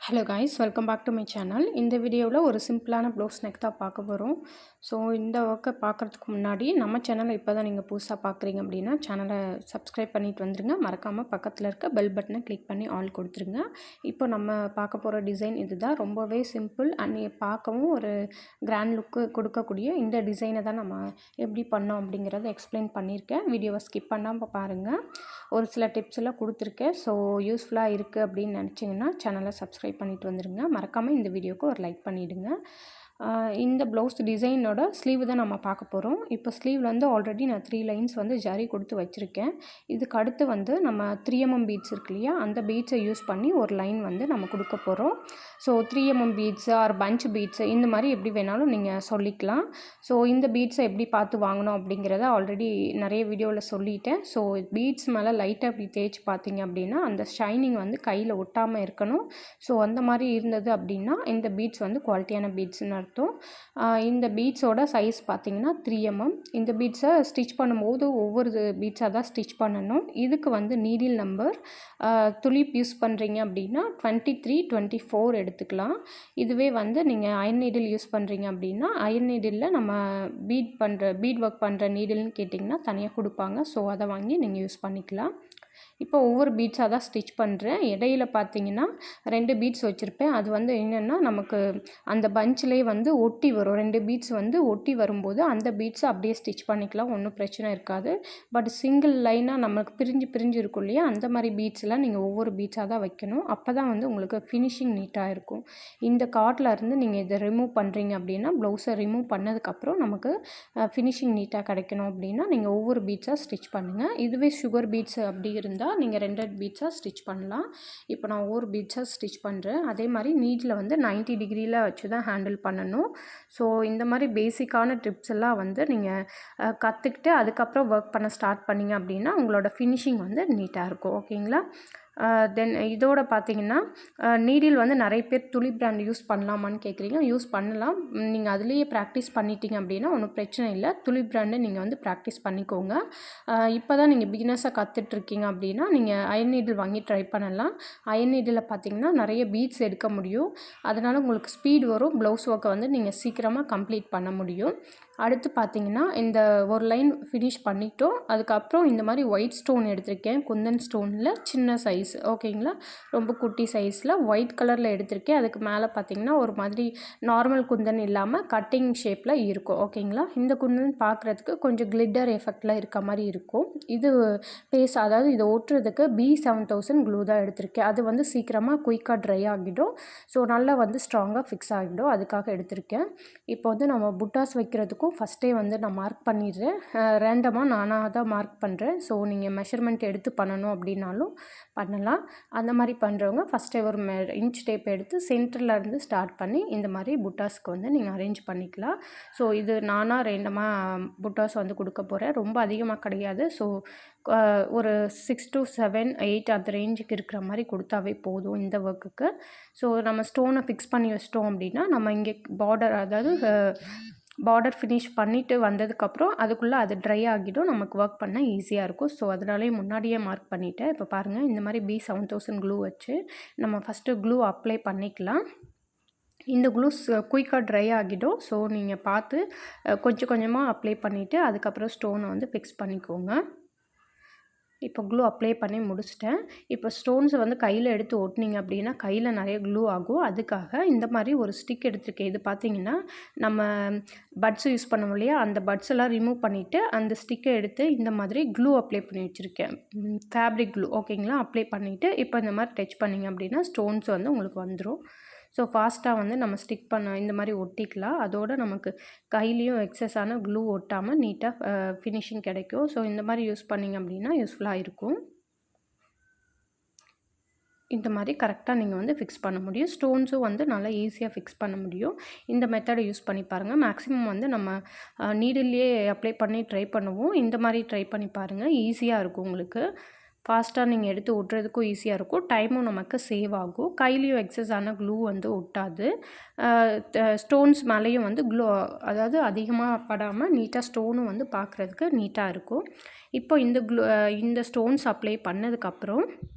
Hello guys, welcome back to my channel. இந்த வீடியோவில் ஒரு சிம்பிளான ப்ளவுஸ் நெக் தான் பார்க்க போகிறோம். ஸோ இந்த ஒர்க்கை பார்க்குறதுக்கு முன்னாடி நம்ம சேனலை இப்போ தான் நீங்கள் புதுசாக பார்க்குறீங்க அப்படின்னா சேனலை சப்ஸ்கிரைப் பண்ணிட்டு வந்துடுங்க. மறக்காமல் பக்கத்தில் இருக்க பெல் பட்டனை கிளிக் பண்ணி ஆல் கொடுத்துருங்க. இப்போ நம்ம பார்க்க போகிற டிசைன் இது தான். ரொம்பவே சிம்பிள் அண்ட் பார்க்கவும் ஒரு கிராண்ட் லுக்கு கொடுக்கக்கூடிய இந்த டிசைனை தான் நம்ம எப்படி பண்ணோம் அப்படிங்கிறத எக்ஸ்பிளைன் பண்ணியிருக்கேன். வீடியோவை ஸ்கிப் பண்ணாமல் பாருங்கள். ஒரு சில டிப்ஸ் எல்லாம் கொடுத்துருக்கேன். ஸோ யூஸ்ஃபுல்லாக இருக்குது அப்படின்னு நினச்சிங்கன்னா சேனலை சப்ஸ்கிரைப் பண்ணிட்டு வந்துடுங்க. மறக்காமல் இந்த வீடியோவுக்கு ஒரு லைக் பண்ணிவிடுங்க. இந்த ப்ளவுஸ் டிசைனோட ஸ்லீவ் தான் நம்ம பார்க்க போகிறோம். இப்போ ஸ்லீவில் வந்து ஆல்ரெடி நான் 3 லைன்ஸ் வந்து ஜரி கொடுத்து வச்சுருக்கேன். இதுக்கு அடுத்து வந்து நம்ம 3mm பீட்ஸ் இருக்கு இல்லையா, அந்த பீட்ஸை யூஸ் பண்ணி ஒரு லைன் வந்து நம்ம கொடுக்க போகிறோம். So 3mm beads or punch beads இந்த மாதிரி எப்படி வேணாலும் நீங்கள் சொல்லிக்கலாம். ஸோ இந்த பீட்ஸை எப்படி பார்த்து வாங்கணும் அப்படிங்கிறத ஆல்ரெடி நிறைய வீடியோவில் சொல்லிட்டேன். ஸோ பீட்ஸ் மேலே லைட்டாக அப்படி தேய்ச்சி பார்த்தீங்க அப்படின்னா அந்த ஷைனிங் வந்து கையில் ஒட்டாமல் இருக்கணும். ஸோ அந்த மாதிரி இருந்தது அப்படின்னா இந்த பீட்ஸ் வந்து குவாலிட்டியான பீட்ஸ்னு அர்த்தம். இந்த பீட்ஸோட சைஸ் பார்த்தீங்கன்னா 3mm. இந்த பீட்ஸை ஸ்டிச் பண்ணும்போது ஒவ்வொரு பீட்ஸாக தான் ஸ்டிச் பண்ணணும். இதுக்கு வந்து நீடில் நம்பர் துளிப் யூஸ் பண்ணுறீங்க அப்படின்னா 23, 24 எடுத்துக்கலாம். இதுவே வந்து நீங்கள் அயன் நீடில் யூஸ் பண்ணுறீங்க அப்படின்னா அயன் நீடிலில் நம்ம பீட் ஒர்க் பண்ணுற நீடில்னு கேட்டிங்கன்னா தனியாக கொடுப்பாங்க. ஸோ அதை வாங்கி நீங்கள் யூஸ் பண்ணிக்கலாம். இப்போ ஒவ்வொரு பீட்ஸாக தான் ஸ்டிச் பண்ணுறேன். இடையில பார்த்தீங்கன்னா 2 பீட்ஸ் வச்சுருப்பேன். அது வந்து என்னென்னா நமக்கு அந்த பஞ்சிலே வந்து ஒட்டி வரும். 2 பீட்ஸ் வந்து ஒட்டி வரும்போது அந்த பீட்ஸை அப்படியே ஸ்டிச் பண்ணிக்கலாம், ஒன்றும் பிரச்சனை இருக்காது. பட் சிங்கிள் லைனாக நமக்கு பிரிஞ்சு இருக்கும் இல்லையா, அந்த மாதிரி பீட்ஸ்லாம் நீங்கள் ஒவ்வொரு பீட்ஸாக தான் வைக்கணும். அப்போ தான் வந்து உங்களுக்கு ஃபினிஷிங் நீட்டாக இருக்கும். இந்த கார்டில் இருந்து நீங்கள் இதை ரிமூவ் பண்ணுறீங்க அப்படின்னா ப்ளவுஸை ரிமூவ் பண்ணதுக்கப்புறம் நமக்கு ஃபினிஷிங் நீட்டாக கிடைக்கணும் அப்படின்னா நீங்கள் ஒவ்வொரு பீட்ஸாக ஸ்டிச் பண்ணுங்கள். இதுவே சுகர் பீட்ஸ் அப்படி இருந்தால் நீங்கள் 2 பீட்ஸாக ஸ்டிச் பண்ணலாம். இப்போ நான் ஒவ்வொரு பீட்ஸாக ஸ்டிச் பண்ணுறேன். அதே மாதிரி நீட்டில் வந்து 90 டிகிரியில் வச்சு தான் ஹேண்டில் பண்ணணும். ஸோ இந்த மாதிரி பேசிக்கான டிப்ஸ் எல்லாம் வந்து நீங்கள் கற்றுக்கிட்டு அதுக்கப்புறம் ஒர்க் பண்ண ஸ்டார்ட் பண்ணிங்க அப்படின்னா உங்களோட ஃபினிஷிங் வந்து நீட்டாக இருக்கும். ஓகேங்களா? தென் இதோட பார்த்தீங்கன்னா நீடில் வந்து நிறைய பேர் துளி பிராண்ட் யூஸ் பண்ணலாமான்னு கேட்குறீங்க. யூஸ் பண்ணலாம். நீங்கள் அதுலேயே ப்ராக்டிஸ் பண்ணிட்டீங்க அப்படின்னா ஒன்றும் பிரச்சனை இல்லை. துளி பிராண்டு நீங்கள் வந்து ப்ராக்டிஸ் பண்ணிக்கோங்க. இப்போ தான் நீங்கள் பிகினர்ஸாக கற்றுட்ருக்கீங்க அப்படின்னா நீங்கள் அயன் நீடில் வாங்கி ட்ரை பண்ணலாம். அயன் நீடில் பார்த்தீங்கன்னா நிறைய பீட்ஸ் எடுக்க முடியும். அதனால் உங்களுக்கு ஸ்பீட் வரும். ப்ளவுஸ் ஒர்க்கை வந்து நீங்கள் சீக்கிரமாக கம்ப்ளீட் பண்ண முடியும். அடுத்து பார்த்தீங்கன்னா இந்த ஒரு லைன் ஃபினிஷ் பண்ணிட்டோம். அதுக்கப்புறம் இந்த மாதிரி ஒயிட் ஸ்டோன் எடுத்திருக்கேன். குந்தன் ஸ்டோனில் சின்ன சைஸ், ஓகேங்களா, ரொம்ப குட்டி சைஸில் ஒயிட் கலரில் எடுத்திருக்கேன். அதுக்கு மேலே பார்த்தீங்கன்னா ஒரு மாதிரி நார்மல் குந்தன் இல்லாமல் கட்டிங் ஷேப்பில் இருக்கும். ஓகேங்களா? இந்த குந்தன் பார்க்குறதுக்கு கொஞ்சம் கிளிட்டர் எஃபெக்டில் இருக்க மாதிரி இருக்கும். இது பேஸ், அதாவது இதை ஒட்டுறதுக்கு B7000 க்ளூ தான் எடுத்திருக்கேன். அது வந்து சீக்கிரமாக குயிக்காக ட்ரை ஆகிடும். ஸோ நல்லா வந்து ஸ்ட்ராங்காக ஃபிக்ஸ் ஆகிடும். அதுக்காக எடுத்திருக்கேன். இப்போ வந்து நம்ம புட்டாஸ் வைக்கிறதுக்கும் ஃபஸ்ட்டே வந்து நான் மார்க் பண்ணிடுறேன். ரேண்டமாக நானாக தான் மார்க் பண்ணுறேன். ஸோ நீங்கள் மெஷர்மெண்ட் எடுத்து பண்ணணும் அப்படின்னாலும் பண்ணலாம். அந்த மாதிரி பண்ணுறவங்க ஃபஸ்ட்டே ஒரு இன்ச் டேப் எடுத்து சென்டரில் இருந்து ஸ்டார்ட் பண்ணி இந்த மாதிரி புட்டாஸ்க்கு வந்து நீங்கள் அரேஞ்ச் பண்ணிக்கலாம். ஸோ இது நானாக ரேண்டமாக புட்டாஸ் வந்து கொடுக்க போகிறேன். ரொம்ப அதிகமாக கிடையாது. ஸோ ஒரு 6 to 7, 8 அந்த ரேஞ்சுக்கு இருக்கிற மாதிரி கொடுத்தாவே போதும் இந்த ஒர்க்குக்கு. ஸோ நம்ம ஸ்டோனை ஃபிக்ஸ் பண்ணி வச்சிட்டோம் அப்படின்னா நம்ம இங்கே பார்டர், அதாவது பார்டர் ஃபினிஷ் பண்ணிவிட்டு வந்ததுக்கப்புறம் அதுக்குள்ளே அது ட்ரை ஆகிடும். நமக்கு ஒர்க் பண்ண ஈஸியாக இருக்கும். ஸோ அதனாலே முன்னாடியே மார்க் பண்ணிவிட்டேன். இப்போ பாருங்கள், இந்த மாதிரி B7000 க்ளூ வச்சு நம்ம ஃபஸ்ட்டு க்ளூ அப்ளை பண்ணிக்கலாம். இந்த க்ளூஸ் குயிக்காக ட்ரை ஆகிடும். ஸோ நீங்கள் பார்த்து கொஞ்சம் கொஞ்சமாக அப்ளை பண்ணிவிட்டு அதுக்கப்புறம் ஸ்டோனை வந்து ஃபிக்ஸ் பண்ணிக்கோங்க. இப்போ க்ளூ அப்ளை பண்ணி முடிச்சிட்டேன். இப்போ ஸ்டோன்ஸை வந்து கையில் எடுத்து ஒட்டினீங்க அப்படின்னா கையில் நிறைய க்ளூ ஆகும். அதுக்காக இந்த மாதிரி ஒரு ஸ்டிக் எடுத்திருக்கேன். இது பார்த்தீங்கன்னா நம்ம பட்ஸ் யூஸ் பண்ணுவோம் இல்லையா, அந்த பட்ஸ் எல்லாம் ரிமூவ் பண்ணிவிட்டு அந்த ஸ்டிக்கை எடுத்து இந்த மாதிரி க்ளூ அப்ளை பண்ணி வச்சுருக்கேன். ஃபேப்ரிக் க்ளூ, ஓகேங்களா? அப்ளை பண்ணிவிட்டு இப்போ இந்த மாதிரி டச் பண்ணிங்க அப்படின்னா ஸ்டோன்ஸ் வந்து உங்களுக்கு வந்துடும். ஸோ ஃபாஸ்ட்டாக வந்து நம்ம ஸ்டிக் பண்ண இந்த மாதிரி ஒட்டிக்கலாம். அதோடு நமக்கு கையிலையும் எக்ஸஸான க்ளூ ஒட்டாமல் நீட்டாக ஃபினிஷிங் கிடைக்கும். ஸோ இந்த மாதிரி யூஸ் பண்ணிங்க அப்படின்னா யூஸ்ஃபுல்லாக இருக்கும். இந்த மாதிரி கரெக்டாக நீங்கள் வந்து ஃபிக்ஸ் பண்ண முடியும். ஸ்டோன்ஸும் வந்து நல்லா ஈஸியாக ஃபிக்ஸ் பண்ண முடியும். இந்த மெத்தடை யூஸ் பண்ணி பாருங்கள். மேக்ஸிமம் வந்து நம்ம நீடில்லையே அப்ளை பண்ணி ட்ரை பண்ணுவோம். இந்த மாதிரி ட்ரை பண்ணி பாருங்கள். ஈஸியாக இருக்கும் உங்களுக்கு. ஃபாஸ்ட்டாக நீங்கள் எடுத்து ஒட்டுறதுக்கும் ஈஸியாக இருக்கும். டைமும் நமக்கு சேவ் ஆகும். கையிலையும் எக்ஸஸான க்ளூ வந்து ஒட்டாது. ஸ்டோன்ஸ் மேலேயும் வந்து க்ளூ, அதாவது அதிகமாக படாமல் நீட்டாக ஸ்டோனும் வந்து பார்க்குறதுக்கு நீட்டாக இருக்கும். இப்போ இந்த ஸ்டோன்ஸ் அப்ளை பண்ணதுக்கப்புறம்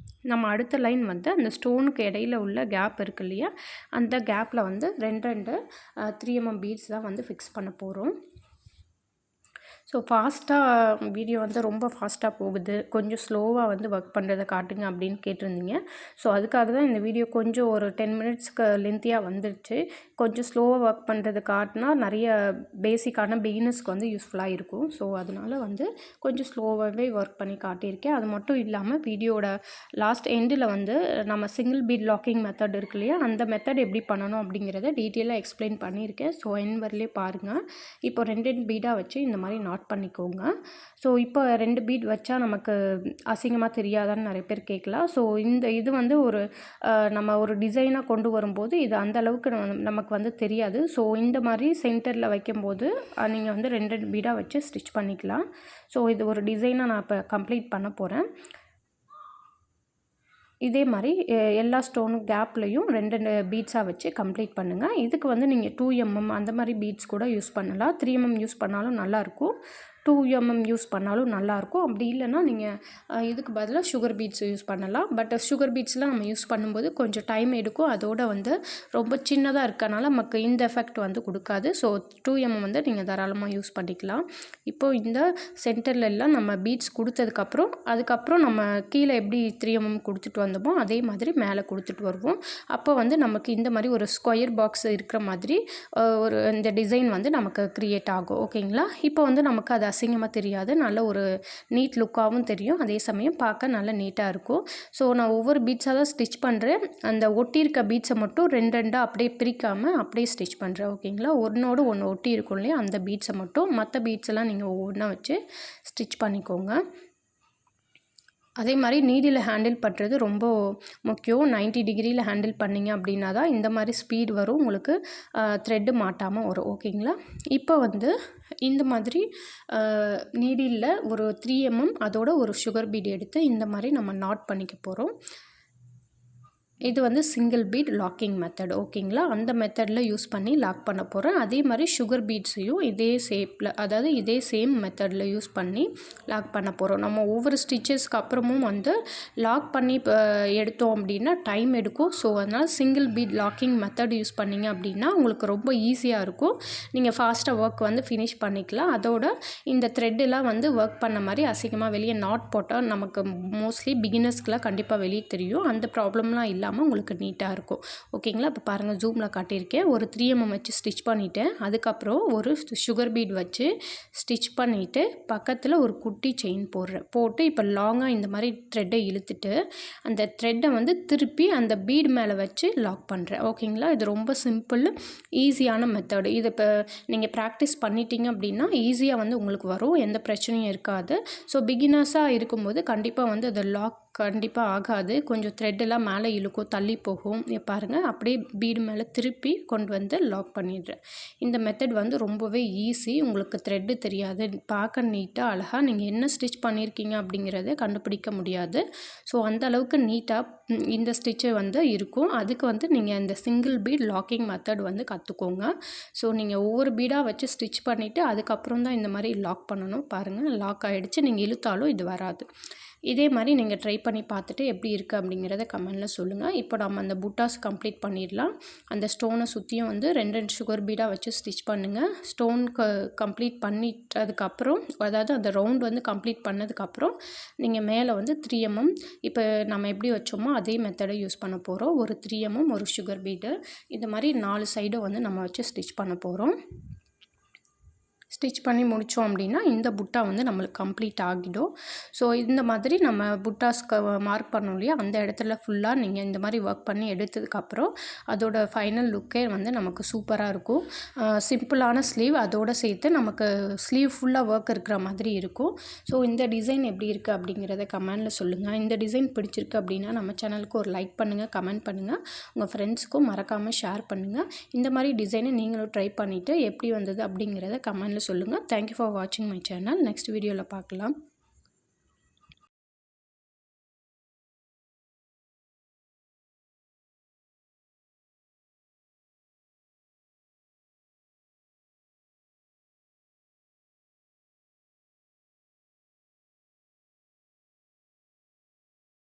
நம்ம அடுத்த லைன் வந்து அந்த ஸ்டோனுக்கு இடையில உள்ள கேப் இருக்கு இல்லையா, அந்த கேப்பில் வந்து 2 3 mm பீட்ஸ் தான் வந்து ஃபிக்ஸ் பண்ண போகிறோம். ஸோ ஃபாஸ்ட்டாக வீடியோ வந்து ரொம்ப ஃபாஸ்ட்டாக போகுது, கொஞ்சம் ஸ்லோவாக வந்து ஒர்க் பண்ணுறதை காட்டுங்க அப்படின்னு கேட்டிருந்தீங்க. ஸோ அதுக்காக தான் இந்த வீடியோ கொஞ்சம் ஒரு 10 மினிட்ஸ்க்கு லென்த்தியாக வந்துடுச்சு. கொஞ்சம் ஸ்லோவாக ஒர்க் பண்ணுறது காட்டினா நிறைய பேசிக்கான பிகினர்ஸ்க்கு வந்து யூஸ்ஃபுல்லாக இருக்கும். ஸோ அதனால் வந்து கொஞ்சம் ஸ்லோவாகவே ஒர்க் பண்ணி காட்டியிருக்கேன். அது மட்டும் இல்லாமல் வீடியோட லாஸ்ட் எண்டில் வந்து நம்ம சிங்கிள் பீட் லாக்கிங் மெத்தட் இருக்கு இல்லையா, அந்த மெத்தட் எப்படி பண்ணணும் அப்படிங்கிறத டீட்டெயிலாக எக்ஸ்பிளைன் பண்ணியிருக்கேன். ஸோ எண்ட் வரலே பாருங்கள். இப்போ 2 பீடாக வச்சு இந்த மாதிரி நாட் பண்ணிக்கோங்க. ஸோ இப்போ 2 பீட் வச்சா நமக்கு அசிங்கமாக தெரியாதான்னு நிறைய பேர் கேட்கலாம். ஸோ இது வந்து ஒரு நம்ம ஒரு டிசைனாக கொண்டு வரும்போது இது அந்த அளவுக்கு நமக்கு வந்து தெரியாது. ஸோ இந்த மாதிரி சென்டரில் வைக்கும்போது நீங்கள் வந்து 2 பீடாக வச்சு ஸ்டிச் பண்ணிக்கலாம். ஸோ இது ஒரு டிசைனாக நான் இப்போ கம்ப்ளீட் பண்ண போகிறேன். இதே மாதிரி எல்லா ஸ்டோனு கேப்லேயும் 2 பீட்ஸாக வச்சு கம்ப்ளீட் பண்ணுங்கள். இதுக்கு வந்து நீங்கள் 2 mm அந்த மாதிரி பீட்ஸ் கூட யூஸ் பண்ணலாம். 3 mm யூஸ் பண்ணாலும் நல்லாயிருக்கும். 2 mm யூஸ் பண்ணாலும் நல்லாயிருக்கும். அப்படி இல்லைன்னா நீங்கள் இதுக்கு பதிலாக சுகர் பீட்ஸ் யூஸ் பண்ணலாம். பட் சுகர் பீட்ஸ்லாம் நம்ம யூஸ் பண்ணும்போது கொஞ்சம் டைம் எடுக்கும். அதோட வந்து ரொம்ப சின்னதாக இருக்கனால நமக்கு இந்த எஃபெக்ட் வந்து கொடுக்காது. ஸோ 2 mm வந்து நீங்கள் தாராளமாக யூஸ் பண்ணிக்கலாம். இப்போது இந்த சென்டரில் எல்லாம் நம்ம பீட்ஸ் கொடுத்ததுக்கப்புறம் அதுக்கப்புறம் நம்ம கீழே எப்படி 3 mm கொடுத்துட்டு வந்தோமோ அதே மாதிரி மேலே கொடுத்துட்டு வருவோம். அப்போ வந்து நமக்கு இந்த மாதிரி ஒரு ஸ்கொயர் பாக்ஸ் இருக்கிற மாதிரி ஒரு இந்த டிசைன் வந்து நமக்கு க்ரியேட் ஆகும். ஓகேங்களா? இப்போ வந்து நமக்கு அது அசிங்கமாக தெரியாது, நல்ல ஒரு நீட் லுக்காகவும் தெரியும். அதே சமயம் பார்க்க நல்ல நீட்டாக இருக்கும். ஸோ நான் ஒவ்வொரு பீட்ஸாக தான் ஸ்டிச் பண்ணுறேன். அந்த ஒட்டியிருக்க பீட்ஸை மட்டும் 2 அப்படியே பிரிக்காமல் அப்படியே ஸ்டிச் பண்ணுறேன். ஓகேங்களா? ஒன்றோடு ஒன்று ஒட்டி இருக்கும் இல்லையா, அந்த பீட்ஸை மட்டும், மற்ற பீட்ஸ் எல்லாம் நீங்கள் ஒவ்வொன்றா வச்சு ஸ்டிச் பண்ணிக்கோங்க. அதே மாதிரி நீடில் ஹேண்டில் பண்ணுறது ரொம்ப முக்கியம். 90 டிகிரியில் ஹேண்டில் பண்ணிங்க அப்படின்னா தான் இந்த மாதிரி ஸ்பீட் வரும், உங்களுக்கு த்ரெட்டு மாட்டாமல் வரும். ஓகேங்களா? இப்போ வந்து இந்த மாதிரி நீடிலில் ஒரு 3 mm அதோட ஒரு சுகர் பீட் எடுத்து இந்த மாதிரி நம்ம நாட் பண்ணிக்க போகிறோம். இது வந்து சிங்கிள் பீட் லாக்கிங் மெத்தட். ஓகேங்களா? அந்த மெத்தடில் யூஸ் பண்ணி லாக் பண்ண போகிறேன். அதே மாதிரி சுகர் பீட்ஸையும் இதே ஷேப்பில், அதாவது இதே சேம் மெத்தடில் யூஸ் பண்ணி லாக் பண்ண போகிறோம். நம்ம ஒவ்வொரு ஸ்டிச்சஸ்க்கு அப்புறமும் வந்து லாக் பண்ணி எடுத்தோம் அப்படின்னா டைம் எடுக்கும். ஸோ அதனால் single bead locking method use பண்ணிங்க அப்படின்னா உங்களுக்கு ரொம்ப ஈஸியாக இருக்கும். நீங்கள் ஃபாஸ்ட்டாக ஒர்க் வந்து ஃபினிஷ் பண்ணிக்கலாம். அதோட இந்த த்ரெட்டெல்லாம் வந்து ஒர்க் பண்ண மாதிரி அசிங்கமாக வெளியே நாட் போட்டால் நமக்கு மோஸ்ட்லி பிகினர்ஸ்க்கெலாம் கண்டிப்பாக வெளியே தெரியும். அந்த ப்ராப்ளம்லாம் இல்லாமல் உங்களுக்கு நீட்டாக இருக்கும். ஓகேங்களா? இப்போ பாருங்கள், ஜூமில் காட்டியிருக்கேன். ஒரு 3 mm வச்சு ஸ்டிச் பண்ணிவிட்டேன். அதுக்கப்புறம் ஒரு சுகர் பீட் வச்சு ஸ்டிச் பண்ணிவிட்டு பக்கத்தில் ஒரு குட்டி செயின் போட்டு இப்போ லாங்காக இந்த மாதிரி த்ரெட்டை இழுத்துட்டு அந்த த்ரெட்டை வந்து திருப்பி அந்த பீட் மேலே வச்சு லாக் பண்ணுறேன். ஓகேங்களா? இது ரொம்ப சிம்பிள், ஈஸியான மெத்தடு. இது இப்போ நீங்கள் ப்ராக்டிஸ் பண்ணிட்டீங்க அப்படின்னா ஈஸியாக வந்து உங்களுக்கு வரும், எந்த பிரச்சனையும் இருக்காது. ஸோ பிகினர்ஸாக இருக்கும்போது கண்டிப்பாக வந்து அதை லாக் கண்டிப்பாக ஆகாது. கொஞ்சம் த்ரெட்டெல்லாம் மேலே இழுக்கும், தள்ளி போகும். பாருங்கள், அப்படியே பீடு மேலே திருப்பி கொண்டு வந்து லாக் பண்ணிடுறேன். இந்த மெத்தட் வந்து ரொம்பவே ஈஸி. உங்களுக்கு த்ரெட்டு தெரியாது, பார்க்க நீட்டாக அழகாக நீங்கள் என்ன ஸ்டிச் பண்ணியிருக்கீங்க அப்படிங்கிறத கண்டுபிடிக்க முடியாது. ஸோ அந்த அளவுக்கு நீட்டாக இந்த ஸ்டிச்சு வந்து இருக்கும். அதுக்கு வந்து நீங்கள் இந்த சிங்கிள் பீட் லாக்கிங் மெத்தட் வந்து கற்றுக்கோங்க. ஸோ நீங்கள் ஒவ்வொரு பீடாக வச்சு ஸ்டிச் பண்ணிவிட்டு அதுக்கப்புறம் தான் இந்த மாதிரி லாக் பண்ணணும். பாருங்கள், லாக் ஆகிடுச்சு. நீங்கள் இழுத்தாலும் இது வராது. இதே மாதிரி நீங்கள் ட்ரை பண்ணி பார்த்துட்டு எப்படி இருக்குது அப்படிங்கிறத கமெண்டில் சொல்லுங்கள். இப்போ நம்ம அந்த புட்டாஸ் கம்ப்ளீட் பண்ணிடலாம். அந்த ஸ்டோனை சுற்றியும் வந்து 2 சுகர் பீடாக வச்சு ஸ்டிச் பண்ணுங்கள். ஸ்டோன் கம்ப்ளீட் பண்ணிட்டதுக்கப்புறம், அதாவது அந்த ரவுண்ட் வந்து கம்ப்ளீட் பண்ணதுக்கப்புறம் நீங்கள் மேலே வந்து 3 mm இப்போ நம்ம எப்படி வச்சோமோ அதே மெத்தடை யூஸ் பண்ண போகிறோம். ஒரு 3 mm ஒரு சுகர் பீடு, இந்த மாதிரி 4 சைடும் வந்து நம்ம வச்சு ஸ்டிச் பண்ண போகிறோம். ஸ்டிச் பண்ணி முடித்தோம் அப்படின்னா இந்த புட்டா வந்து நம்மளுக்கு கம்ப்ளீட் ஆகிடும். ஸோ இந்த மாதிரி நம்ம புட்டாஸ்க்கு மார்க் பண்ணோம் இல்லையா, அந்த இடத்துல ஃபுல்லாக நீங்கள் இந்த மாதிரி ஒர்க் பண்ணி எடுத்ததுக்கப்புறம் அதோட ஃபைனல் லுக்கே வந்து நமக்கு சூப்பராக இருக்கும். சிம்பிளான ஸ்லீவ், அதோடு சேர்த்து நமக்கு ஸ்லீவ் ஃபுல்லாக ஒர்க் இருக்கிற மாதிரி இருக்கும். ஸோ இந்த டிசைன் எப்படி இருக்குது அப்படிங்கிறத கமெண்டில் சொல்லுங்கள். இந்த டிசைன் பிடிச்சிருக்கு அப்படின்னா நம்ம சேனலுக்கு ஒரு லைக் பண்ணுங்கள், கமெண்ட் பண்ணுங்கள், உங்கள் ஃப்ரெண்ட்ஸுக்கும் மறக்காமல் ஷேர் பண்ணுங்கள். இந்த மாதிரி டிசைனை நீங்களும் ட்ரை பண்ணிவிட்டு எப்படி வந்தது அப்படிங்கிறத கமெண்டில் சொல்லுங்கள். தேங்க்யூ ஃபார் வாட்சிங் மை சேனல். நெக்ஸ்ட் வீடியோவில் பார்க்கலாம்.